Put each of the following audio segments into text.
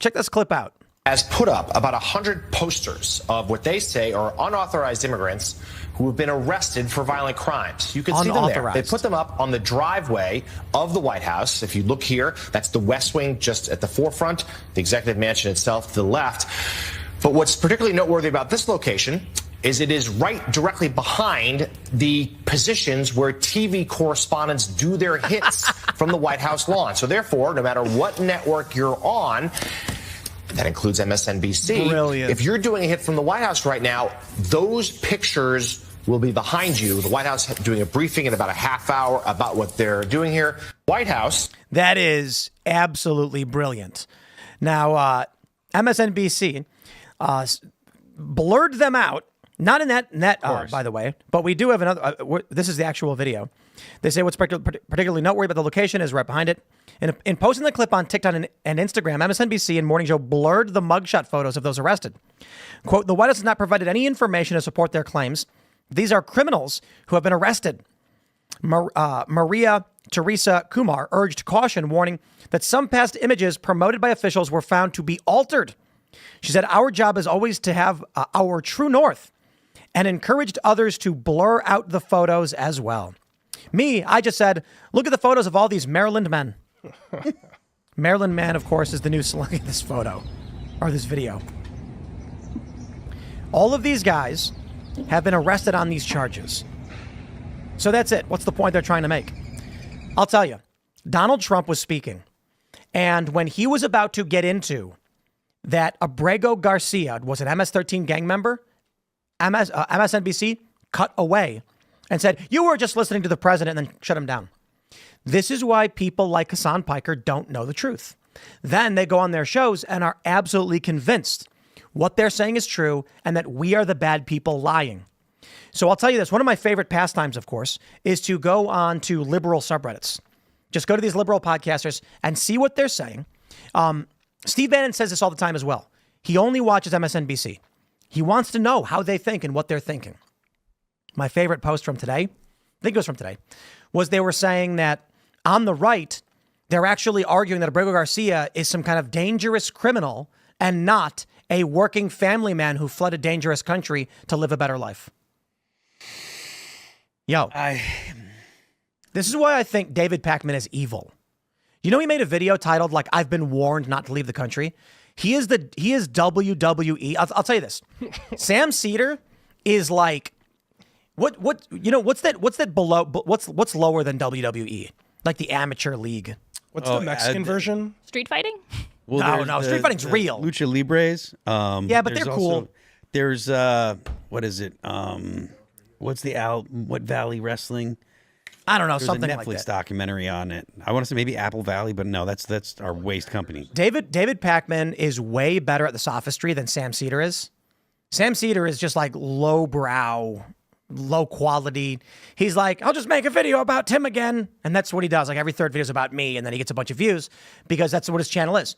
Check this clip out. Has put up about 100 posters of what they say are unauthorized immigrants who have been arrested for violent crimes. You can see them there. They put them up on the driveway of the White House. If you look here, that's the West Wing just at the forefront, the executive mansion itself to the left. But what's particularly noteworthy about this location is it is right directly behind the positions where TV correspondents do their hits from the White House lawn. So therefore, no matter what network you're on, that includes MSNBC. Brilliant. If you're doing a hit from the White House right now, those pictures will be behind you. The White House doing a briefing in about a half hour about what they're doing here. White House. That is absolutely brilliant. Now, MSNBC blurred them out. Not in that by the way, but we do have another. This is the actual video. They say what's particularly noteworthy about the location is right behind it. In posting the clip on TikTok and Instagram, MSNBC and Morning Joe blurred the mugshot photos of those arrested. Quote, the White House has not provided any information to support their claims. These are criminals who have been arrested. Maria Teresa Kumar urged caution, warning that some past images promoted by officials were found to be altered. She said, our job is always to have our true north, and encouraged others to blur out the photos as well. I just said, look at the photos of all these Maryland men. Maryland man, of course, is the new slang in this photo or this video. All of these guys have been arrested on these charges. So that's it. What's the point they're trying to make? I'll tell you. Donald Trump was speaking, and when he was about to get into that Abrego Garcia was an MS-13 gang member, MSNBC cut away and said, you were just listening to the president, and then shut him down. This is why people like Hassan Piker don't know the truth. Then they go on their shows and are absolutely convinced what they're saying is true and that we are the bad people lying. So I'll tell you this. One of my favorite pastimes, of course, is to go on to liberal subreddits. Just go to these liberal podcasters and see what they're saying. Steve Bannon says this all the time as well. He only watches MSNBC. He wants to know how they think and what they're thinking. My favorite post from today, I think it was from today, was they were saying that on the right, they're actually arguing that Abrego Garcia is some kind of dangerous criminal and not a working family man who fled a dangerous country to live a better life. This is why I think David Pakman is evil. You know, he made a video titled, like, I've been warned not to leave the country. He is WWE. I'll tell you this. Sam Cedar is like, what's lower than WWE? Like the amateur league. What's the Mexican version? Street fighting? Well, no, street fighting's real. Lucha Libres. Yeah, but they're cool. There's what is it? What's what Valley Wrestling? I don't know, There's something a like Netflix that. documentary on it. I want to say maybe Apple Valley, but no, that's our waste company. David Pakman is way better at the sophistry than Sam Cedar is. Sam Cedar is just like lowbrow, low quality. He's like, I'll just make a video about Tim again. And that's what he does. Like every third video is about me. And then he gets a bunch of views because that's what his channel is.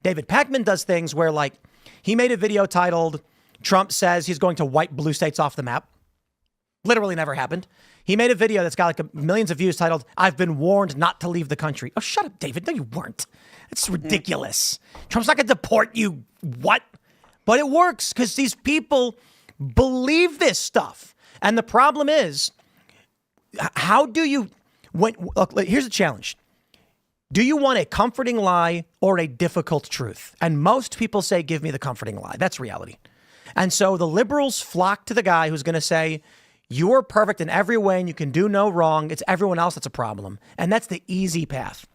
David Pakman does things where, like, he made a video titled, Trump says he's going to wipe blue states off the map. Literally never happened. He made a video that's got like millions of views titled, I've been warned not to leave the country. Oh, shut up, David. No, you weren't. It's ridiculous. Trump's not going to deport you. What? But it works because these people believe this stuff. And the problem is, how do you, look, here's a challenge. Do you want a comforting lie or a difficult truth? And most people say, give me the comforting lie. That's reality. And so the liberals flock to the guy who's going to say, you're perfect in every way and you can do no wrong. It's everyone else that's a problem. And that's the easy path.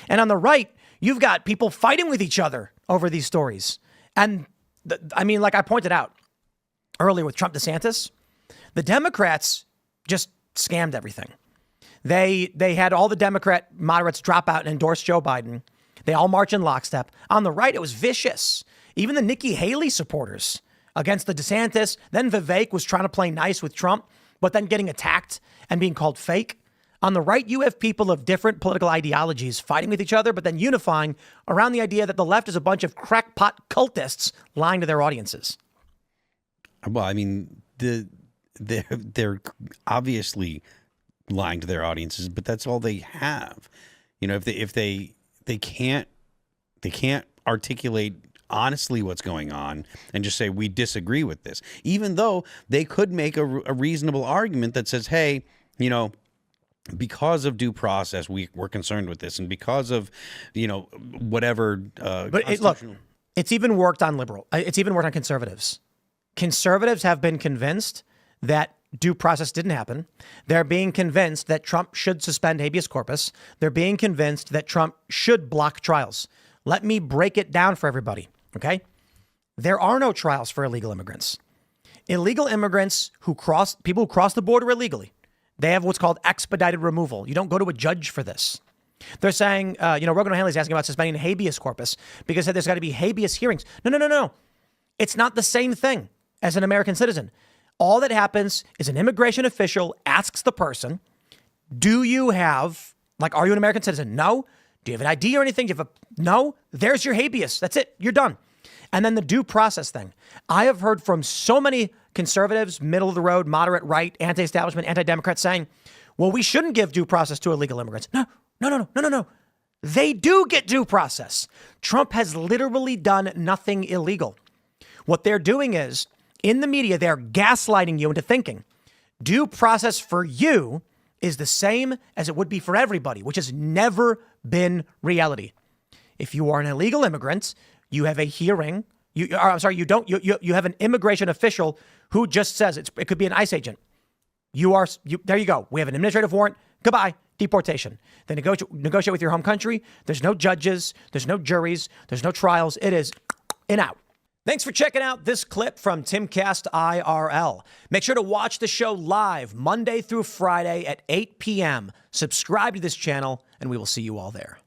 And on the right, you've got people fighting with each other over these stories. And I mean, like I pointed out earlier with Trump DeSantis, the Democrats just scammed everything. They had all the Democrat moderates drop out and endorse Joe Biden. They all march in lockstep. On the right, it was vicious. Even the Nikki Haley supporters against the DeSantis. Then Vivek was trying to play nice with Trump, but then getting attacked and being called fake. On the right, you have people of different political ideologies fighting with each other, but then unifying around the idea that the left is a bunch of crackpot cultists lying to their audiences. Well, I mean, they're obviously lying to their audiences, but that's all they have. You know, if they can't articulate honestly what's going on and just say, we disagree with this, even though they could make a reasonable argument that says, hey, you know, because of due process, we're concerned with this, and because of, you know, whatever. But look, it's even worked on it's even worked on conservatives. Conservatives have been convinced that due process didn't happen. They're being convinced that Trump should suspend habeas corpus. They're being convinced that Trump should block trials. Let me break it down for everybody, okay? There are no trials for illegal immigrants. Illegal immigrants people who cross the border illegally, they have what's called expedited removal. You don't go to a judge for this. They're saying, Rogan O'Hanley's asking about suspending habeas corpus because there's got to be habeas hearings. No. It's not the same thing as an American citizen. All that happens is an immigration official asks the person, are you an American citizen? No. Do you have an ID or anything? No. There's your habeas. That's it. You're done. And then the due process thing. I have heard from so many conservatives, middle of the road, moderate right, anti-establishment, anti-democrat saying, well, we shouldn't give due process to illegal immigrants. No. They do get due process. Trump has literally done nothing illegal. What they're doing is, in the media, they're gaslighting you into thinking due process for you is the same as it would be for everybody, which has never been reality. If you are an illegal immigrant, you have a hearing. You have an immigration official who just says it could be an ICE agent. There you go. We have an administrative warrant. Goodbye. Deportation. Then negotiate with your home country. There's no judges. There's no juries. There's no trials. It is in out. Thanks for checking out this clip from Timcast IRL. Make sure to watch the show live Monday through Friday at 8 p.m. Subscribe to this channel, and we will see you all there.